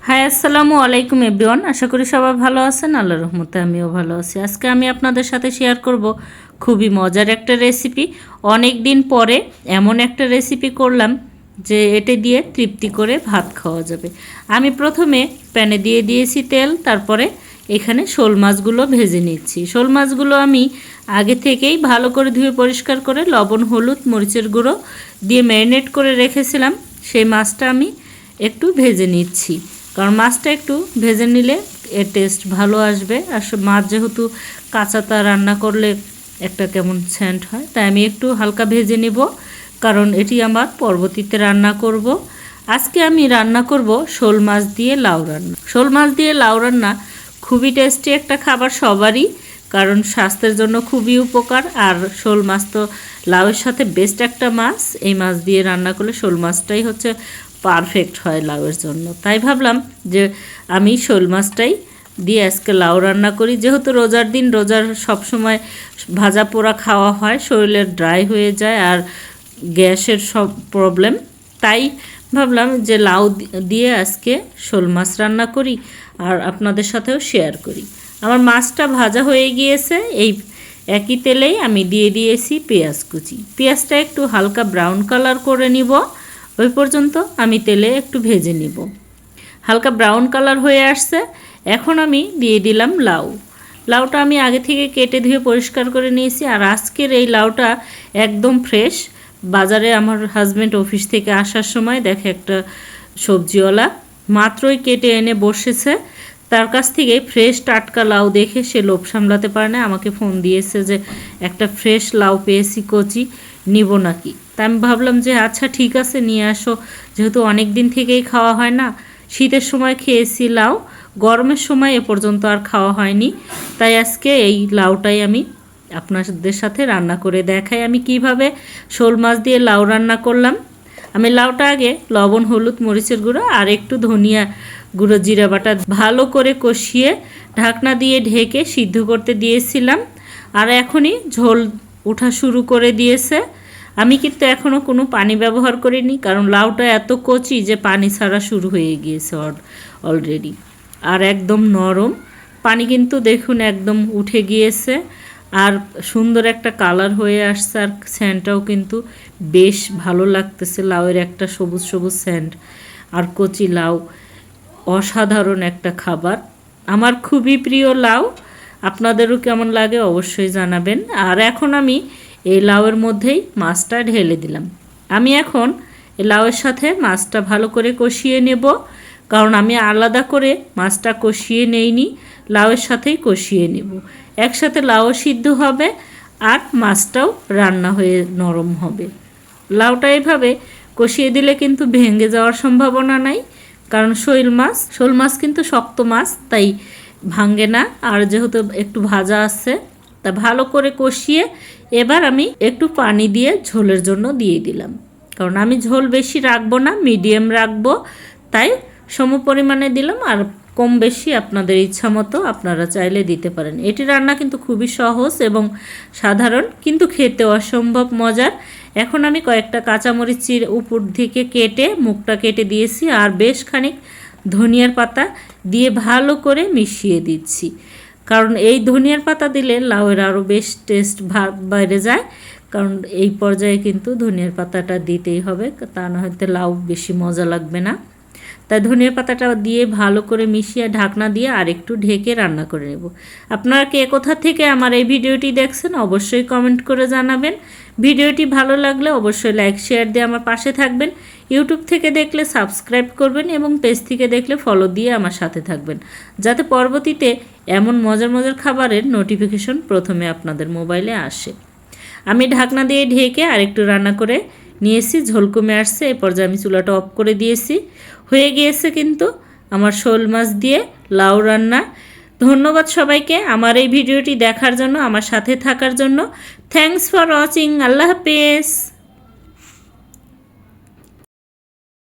High আসসালামু আলাইকুম everyone. আশা করি সবাই ভালো আছেন। আল্লাহর রহমতে আমিও ভালো আছি। আজকে আমি আপনাদের সাথে শেয়ার করব খুবই মজার একটা রেসিপি। অনেক দিন পরে এমন একটা রেসিপি করলাম যে এটা দিয়ে তৃপ্তি করে ভাত খাওয়া যাবে। আমি প্রথমে প্যানে দিয়ে দিয়েছি তেল, তারপরে এখানে শোল মাছগুলো ভেজে নিচ্ছি। শোল মাছগুলো আমি আগে থেকেই ভালো করে ধুয়ে পরিষ্কার করে লবণ, হলুদ, মরিচের গুঁড়ো দিয়ে ম্যারিনেট করে রেখেছিলাম। সেই মাছটা আমি একটু ভেজে নিচ্ছি, কারণ মাছটা একটু ভেজে নিলে এর টেস্ট ভালো আসবে। আর মাছ যেহেতু কাঁচাটা রান্না করলে একটা কেমন সেন্ট হয়, তাই আমি একটু হালকা ভেজে নিব, কারণ এটি আমার পরবর্তীতে রান্না করব। আজকে আমি রান্না করব শোল মাছ দিয়ে লাউ রান্না। শোল মাছ দিয়ে লাউ রান্না খুবই টেস্টি একটা খাবার সবারই, কারণ স্বাস্থ্যের জন্য খুবই উপকার। আর শোল মাছ তো লাউয়ের সাথে বেস্ট একটা মাছ। এই মাছ দিয়ে রান্না করলে শোল মাছটাই হচ্ছে পারফেক্ট হয় লাউয়ের জন্য। তাই ভাবলাম যে আমি শোল মাছটাই দিয়ে আজকে লাউ রান্না করি। যেহেতু রোজার দিন, রোজার সবসময় ভাজা পোড়া খাওয়া হয়, শরীরের ড্রাই হয়ে যায় আর গ্যাসের সব প্রবলেম, তাই ভাবলাম যে লাউ দিয়ে আজকে শোল মাছ রান্না করি আর আপনাদের সাথেও শেয়ার করি। আমার মাছটা ভাজা হয়ে গিয়েছে। এই একই তেলেই আমি দিয়ে দিয়েছি পেঁয়াজ কুচি। পেঁয়াজটা একটু হালকা ব্রাউন কালার করে নিব, ওই পর্যন্ত আমি তেলে একটু ভেজে নিব। হালকা ব্রাউন কালার হয়ে আসছে, এখন আমি দিয়ে দিলাম লাউ। লাউটা আমি আগে থেকে কেটে ধুয়ে পরিষ্কার করে নিয়েছি। আর আজকের এই লাউটা একদম ফ্রেশ। বাজারে আমার হাজব্যান্ড অফিস থেকে আসার সময় দেখে একটা সবজিওয়ালা মাত্রই কেটে এনে বসেছে, তার কাছ থেকে ফ্রেশ টাটকা লাউ দেখে সে লোভ সামলাতে পারে না, আমাকে ফোন দিয়েছে যে একটা ফ্রেশ লাউ পেয়েছি কচি, নিব নাকি। তা আমি ভাবলাম যে আচ্ছা ঠিক আছে, নিয়ে আসো। যেহেতু অনেক দিন থেকেই খাওয়া হয় না, শীতের সময় খেয়েছি লাউ, গরমের সময় এ পর্যন্ত আর খাওয়া হয়নি, তাই আজকে এই লাউটাই আমি আপনাদের সাথে রান্না করে দেখাই আমি কিভাবে শোল মাছ দিয়ে লাউ রান্না করলাম। আমি লাউটা আগে লবণ, হলুদ, মরিচের গুঁড়ো আর একটু ধনিয়া গুঁড়ো, জিরা বাটা ভালো করে কষিয়ে ঢাকনা দিয়ে ঢেকে সিদ্ধ করতে দিয়েছিলাম। আর এখনই ঝোল ওঠা শুরু করে দিয়েছে। আমি কিন্তু এখনও কোনো পানি ব্যবহার করিনি, কারণ লাউটা এত কচি যে পানি ছাড়া শুরু হয়ে গিয়েছে অলরেডি। আর একদম নরম, পানি কিন্তু দেখুন একদম উঠে গিয়েছে আর সুন্দর একটা কালার হয়ে আসছে। আর স্যান্ডটাও কিন্তু বেশ ভালো লাগতেছে, লাউয়ের একটা সবুজ সবুজ স্যান্ড আর কচি লাউ, অসাধারণ একটা খাবার। আমার খুবই প্রিয় লাউ, আপনাদেরও কেমন লাগে অবশ্যই জানাবেন। আর এখন আমি এই লাউয়ের মধ্যেই মাছটা ঢেলে দিলাম। আমি এখন এই লাউয়ের সাথে মাছটা ভালো করে কষিয়ে নেব, কারণ আমি আলাদা করে মাছটা কষিয়ে নেইনি, লাউয়ের সাথেই কষিয়ে নেব। একসাথে লাউ সিদ্ধ হবে আর মাছটাও রান্না হয়ে নরম হবে। লাউটা এইভাবে কষিয়ে দিলে কিন্তু ভেঙে যাওয়ার সম্ভাবনা নাই, কারণ শোল মাছ কিন্তু শক্ত মাছ, তাই ভাঙে না। আর যেহেতু একটু ভাজা আছে, তা ভালো করে কষিয়ে এবার আমি একটু পানি দিয়ে ঝোলের জন্য দিয়ে দিলাম, কারণ আমি ঝোল বেশি রাখবো না, মিডিয়াম রাখবো, তাই সম পরিমাণে দিলাম। আর কম বেশি আপনাদের ইচ্ছা মতো আপনারা চাইলে দিতে পারেন। এটি রান্না কিন্তু খুবই সহজ এবং সাধারণ, কিন্তু খেতে অসম্ভব মজার। এখন আমি কয়েকটা কাঁচামরিচের উপর থেকে কেটে মুখটা কেটে দিয়েছি আর বেশ খানিক ধনিয়ার পাতা দিয়ে ভালো করে মিশিয়ে দিচ্ছি, কারণ এই ধনিয়ার পাতা দিলে লাউয়ের আরও বেশ টেস্ট বাইরে যায়। কারণ এই পর্যায়ে কিন্তু ধনিয়ার পাতাটা দিতেই হবে, তা না হয়তো লাউ বেশি মজা লাগবে না। তাই ধনিয়ার পাতাটা দিয়ে ভালো করে মিশিয়ে ঢাকনা দিয়ে আর একটু ঢেকে রান্না করে নেব। আপনারা কে কোথা থেকে আমার এই ভিডিওটি দেখছেন অবশ্যই কমেন্ট করে জানাবেন। ভিডিওটি ভালো লাগলে অবশ্যই লাইক শেয়ার দিয়ে আমার পাশে থাকবেন। ইউটিউব থেকে দেখলে সাবস্ক্রাইব করবেন এবং পেজ থেকে দেখলে ফলো দিয়ে আমার সাথে থাকবেন, যাতে পরবর্তীতে এমন মজার মজার খাবারের নোটিফিকেশন প্রথমে আপনাদের মোবাইলে আসে। আমি ঢাকনা দিয়ে ঢেকে আরেকটু রান্না করে নিয়েছি, ঝোল কমে আসছে। এই পর্যায়ে আমি চুলাটা অফ করে দিয়েছি। হয়ে গিয়েছে কিন্তু আমার শোল মাছ দিয়ে লাউ রান্না। ধন্যবাদ সবাইকে আমার এই ভিডিওটি দেখার জন্য, আমার সাথে থাকার জন্য। Thanks for watching. আল্লাহ হাফেজ।